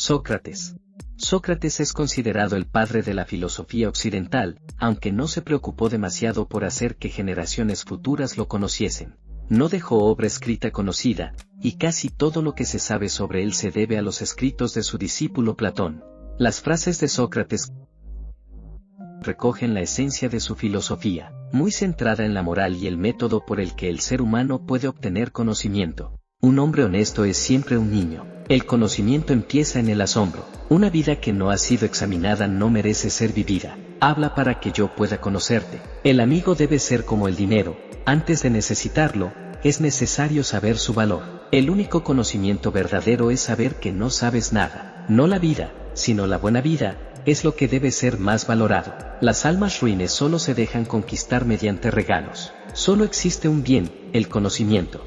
Sócrates. Sócrates es considerado el padre de la filosofía occidental, aunque no se preocupó demasiado por hacer que generaciones futuras lo conociesen. No dejó obra escrita conocida, y casi todo lo que se sabe sobre él se debe a los escritos de su discípulo Platón. Las frases de Sócrates recogen la esencia de su filosofía, muy centrada en la moral y el método por el que el ser humano puede obtener conocimiento. Un hombre honesto es siempre un niño. El conocimiento empieza en el asombro. Una vida que no ha sido examinada no merece ser vivida. Habla para que yo pueda conocerte. El amigo debe ser como el dinero. Antes de necesitarlo, es necesario saber su valor. El único conocimiento verdadero es saber que no sabes nada. No la vida, sino la buena vida, es lo que debe ser más valorado. Las almas ruines solo se dejan conquistar mediante regalos. Solo existe un bien, el conocimiento.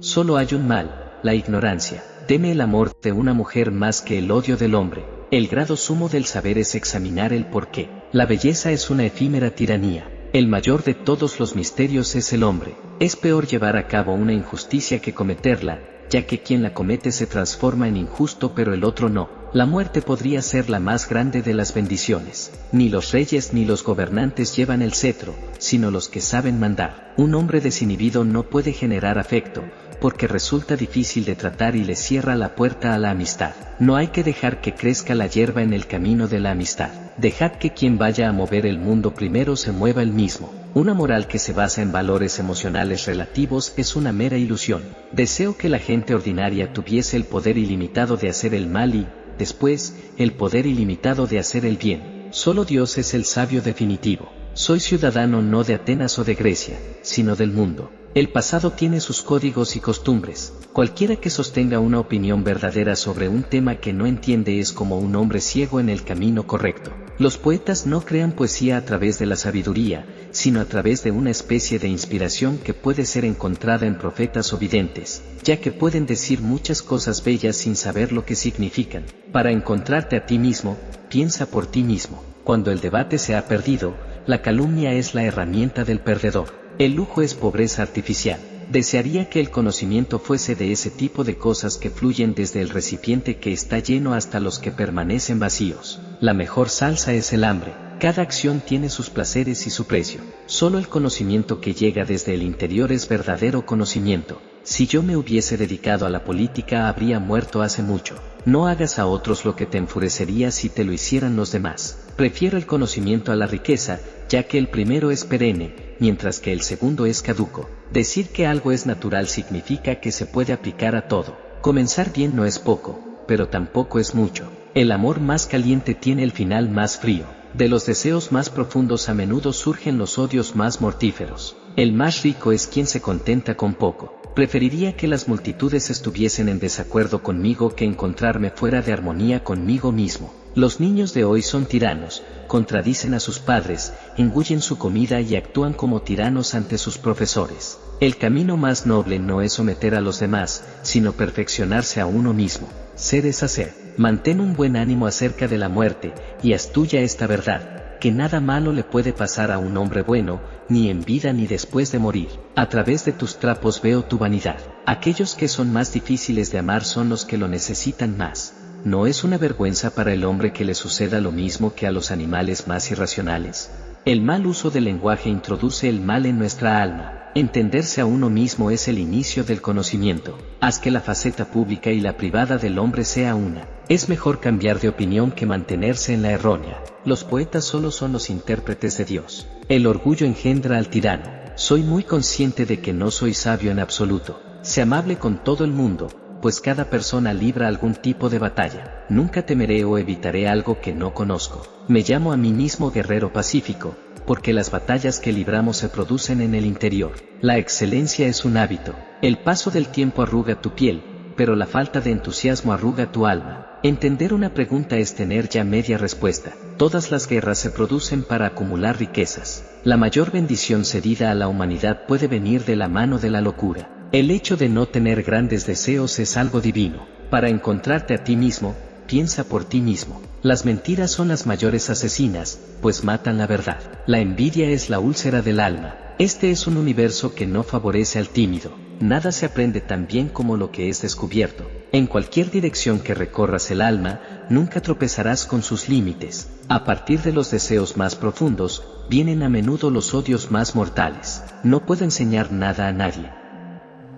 Solo hay un mal, la ignorancia. Teme el amor de una mujer más que el odio del hombre. El grado sumo del saber es examinar el porqué. La belleza es una efímera tiranía. El mayor de todos los misterios es el hombre. Es peor llevar a cabo una injusticia que cometerla, ya que quien la comete se transforma en injusto pero el otro no. La muerte podría ser la más grande de las bendiciones. Ni los reyes ni los gobernantes llevan el cetro, sino los que saben mandar. Un hombre desinhibido no puede generar afecto, porque resulta difícil de tratar y le cierra la puerta a la amistad. No hay que dejar que crezca la hierba en el camino de la amistad. Dejad que quien vaya a mover el mundo primero se mueva él mismo. Una moral que se basa en valores emocionales relativos es una mera ilusión. Deseo que la gente ordinaria tuviese el poder ilimitado de hacer el mal y, después, el poder ilimitado de hacer el bien. Solo Dios es el sabio definitivo. Soy ciudadano no de Atenas o de Grecia, sino del mundo. El pasado tiene sus códigos y costumbres. Cualquiera que sostenga una opinión verdadera sobre un tema que no entiende es como un hombre ciego en el camino correcto. Los poetas no crean poesía a través de la sabiduría, sino a través de una especie de inspiración que puede ser encontrada en profetas o videntes, ya que pueden decir muchas cosas bellas sin saber lo que significan. Para encontrarte a ti mismo, piensa por ti mismo. Cuando el debate se ha perdido, la calumnia es la herramienta del perdedor. El lujo es pobreza artificial. Desearía que el conocimiento fuese de ese tipo de cosas que fluyen desde el recipiente que está lleno hasta los que permanecen vacíos. La mejor salsa es el hambre. Cada acción tiene sus placeres y su precio. Solo el conocimiento que llega desde el interior es verdadero conocimiento. Si yo me hubiese dedicado a la política habría muerto hace mucho. No hagas a otros lo que te enfurecería si te lo hicieran los demás. Prefiero el conocimiento a la riqueza, ya que el primero es perenne, mientras que el segundo es caduco. Decir que algo es natural significa que se puede aplicar a todo. Comenzar bien no es poco, pero tampoco es mucho. El amor más caliente tiene el final más frío. De los deseos más profundos a menudo surgen los odios más mortíferos. El más rico es quien se contenta con poco. Preferiría que las multitudes estuviesen en desacuerdo conmigo que encontrarme fuera de armonía conmigo mismo. Los niños de hoy son tiranos, contradicen a sus padres, engullen su comida y actúan como tiranos ante sus profesores. El camino más noble no es someter a los demás, sino perfeccionarse a uno mismo. Ser es hacer. Mantén un buen ánimo acerca de la muerte, y haz tuya esta verdad, que nada malo le puede pasar a un hombre bueno, ni en vida ni después de morir. A través de tus trapos veo tu vanidad. Aquellos que son más difíciles de amar son los que lo necesitan más. ¿No es una vergüenza para el hombre que le suceda lo mismo que a los animales más irracionales? El mal uso del lenguaje introduce el mal en nuestra alma. Entenderse a uno mismo es el inicio del conocimiento. Haz que la faceta pública y la privada del hombre sea una. Es mejor cambiar de opinión que mantenerse en la errónea. Los poetas solo son los intérpretes de Dios. El orgullo engendra al tirano. Soy muy consciente de que no soy sabio en absoluto. Sé amable con todo el mundo, pues cada persona libra algún tipo de batalla. Nunca temeré o evitaré algo que no conozco. Me llamo a mí mismo guerrero pacífico, porque las batallas que libramos se producen en el interior. La excelencia es un hábito. El paso del tiempo arruga tu piel, pero la falta de entusiasmo arruga tu alma. Entender una pregunta es tener ya media respuesta. Todas las guerras se producen para acumular riquezas. La mayor bendición cedida a la humanidad puede venir de la mano de la locura. El hecho de no tener grandes deseos es algo divino. Para encontrarte a ti mismo, piensa por ti mismo. Las mentiras son las mayores asesinas, pues matan la verdad. La envidia es la úlcera del alma. Este es un universo que no favorece al tímido. Nada se aprende tan bien como lo que es descubierto. En cualquier dirección que recorras el alma, nunca tropezarás con sus límites. A partir de los deseos más profundos, vienen a menudo los odios más mortales. No puedo enseñar nada a nadie.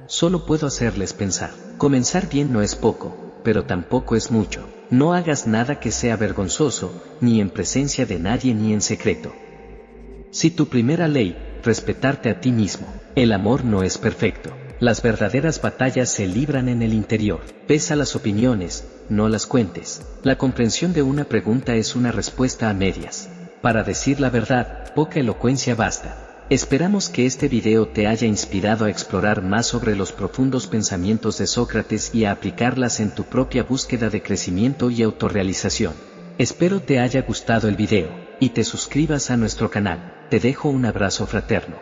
Solo puedo hacerles pensar. Comenzar bien no es poco, pero tampoco es mucho. No hagas nada que sea vergonzoso, ni en presencia de nadie ni en secreto. Si tu primera ley, respetarte a ti mismo. El amor no es perfecto. Las verdaderas batallas se libran en el interior. Pesa las opiniones, no las cuentes. La comprensión de una pregunta es una respuesta a medias. Para decir la verdad, poca elocuencia basta. Esperamos que este video te haya inspirado a explorar más sobre los profundos pensamientos de Sócrates y a aplicarlas en tu propia búsqueda de crecimiento y autorrealización. Espero te haya gustado el video, y te suscribas a nuestro canal. Te dejo un abrazo fraterno.